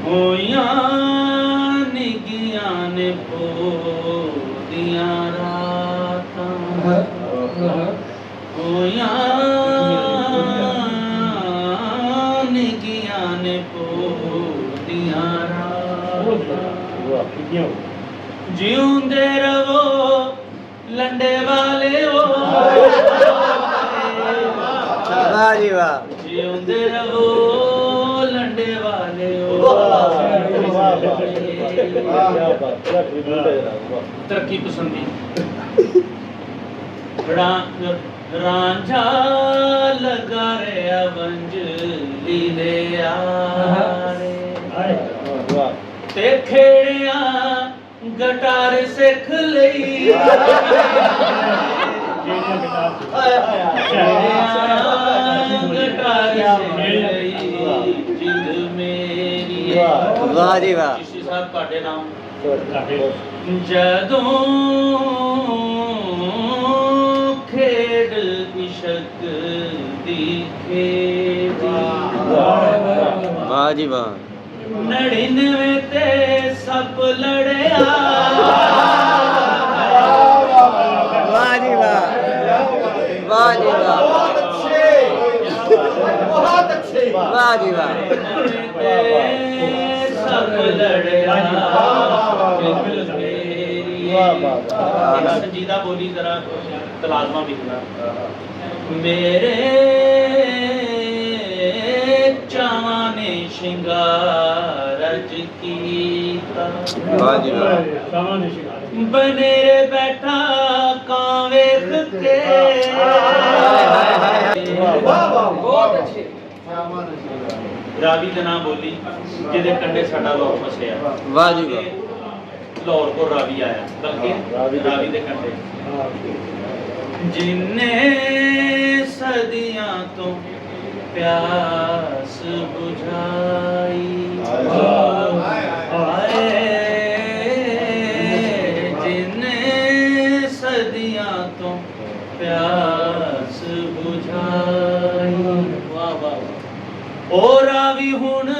ਹੋਈਆਂ ਨਿੱਗੀਆਂ ਨੇ ਪੋਦੀਆਂ ਰਾਤਾਂ ਹੋਈਆਂ ਨਿੱਗੀਆਂ ਨੇ ਪੋਦੀਆਂ ਰਾਤਾਂ ਜਿਉਂਦੇ ਰਵੋ ਲੰਡੇ ਵਾਲਿਓ ਵਾਹ ਜੀ ਵਾਹ ਜਿਉਂਦੇ ਰਵੋ ਲੰਡੇ ਵਾਲਿਓ ਤਰੱਕੀ ਪਸੰਦੀ ਰਾਂਝਾ ਲਗਾ ਰਿਹਾ ਵੰਜਲੀ ਦੇ ਆਰੇ ਤੇ ਖੇੜਿਆ ਗਟਾਰ ਸਿੱਖ ਲਈ ਗਟਾਰ ਸਿੱਖ ਲਈ ਜਿੰਦ ਮੇਰੀ ਵਾਹ ਜੀ ਵਾਹ ਜੀ ਸਾਹਿਬ ਤੁਹਾਡੇ ਨਾਮ ਜਦੋਂ ਖੇਡ ਇਸ਼ਕ ਦੀ ਖੇਡੀ ਵਾਹ ਜੀ ਵਾਹ 99 ਤੇ ਸੱਪ ਲੜਿਆ ਵਾਹ ਜੀ ਵਾਹ ਵਾਹ ਜੀ ਵਾਹ बहुत अच्छे ਵਾਹ ਜੀ ਵਾਹ ਸੱਪ ਲੜਿਆ ਸੰਜੀਦਾ ਬੋਲੀ ਜ਼ਰਾ ਤਲਾਜ਼ਮਾ ਲਿਖਣਾ ਮੇਰੇ ਚਾਵਾਂ ਨੇ ਸ਼ਿੰਗਾਰ ਅਜ ਕੀਤਾ ਵਾਹ ਜੀ ਵਾਹ ਬਨੇਰੇ ਬੈਠਾ ਕਾਂ ਵੇਖ ਕੇ बहुत अच्छे ਰਾਵੀ ਦਾ ਨਾਮ ਬੋਲੀ ਜਿਹਦੇ ਕੰਢੇ ਸਾਡਾ ਲੋਕ ਵਸਿਆ ਵਾਹ ਜੀ ਵਾਹ ਲਾਹੌਰ ਕੋਲ ਰਾਵੀ ਆਇਆ ਬਲਕਿ ਰਾਵੀ ਦੇ ਕੰਢੇ ਜਿੰਨੇ ਸਦੀਆਂ ਤੋਂ ਪਿਆਸ ਬੁਝਾਈ ਜਿੰਨੇ ਸਦੀਆਂ ਤੋਂ ਪਿਆਸ ਬੁਝਾਈ ਵਾਹ ਵਾਹ ਉਹ ਰਾਵੀ ਹੁਣ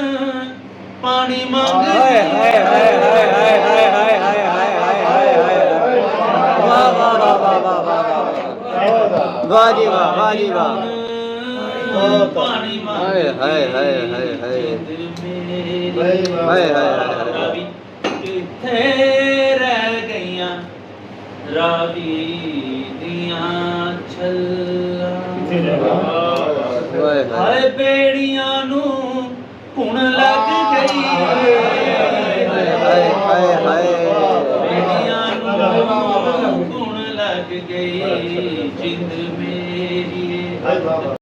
ਪਾਣੀ ਮੰਗਦੀ ਹਾਏ ਹਾਏ ਹਾਏ ਹਾਏ ਹਾਏ ਹਾਏ ਹਾਏ ਹਾਏ ਹਾਏ ਹਾਏ ਹਾਏ ਵਾਹ ਵਾਹ ਵਾਹ ਵਾਹ ਵਾਹ ਵਾਹ ਜੀ ਵਾਹ ਵਾਹ ਜੀ ਵਾਹ ਪਾਣੀ ਹਾਏ ਹਾਏ ਹਾਏ ਹਾਏ ਹਾਏ ਹਾਏ ਹਾਏ ਰਾਵੀ ਕਿੱਥੇ ਰਹਿ ਗਈਆਂ ਰਾਵੀ ਦੀਆਂ ਛੱਲਾਂ ਹਾਏ ਬੇੜੀਆਂ ਨੂੰ ਧੁਣ ਲੱਗ ਗਈ ਹਾਏ ਹਾਏ ਹਾਏ ਬੇੜੀਆਂ ਨੂੰ ਧੁਣ ਲੱਗ ਗਈ ਜਿੰਦ ਮੇਰੀ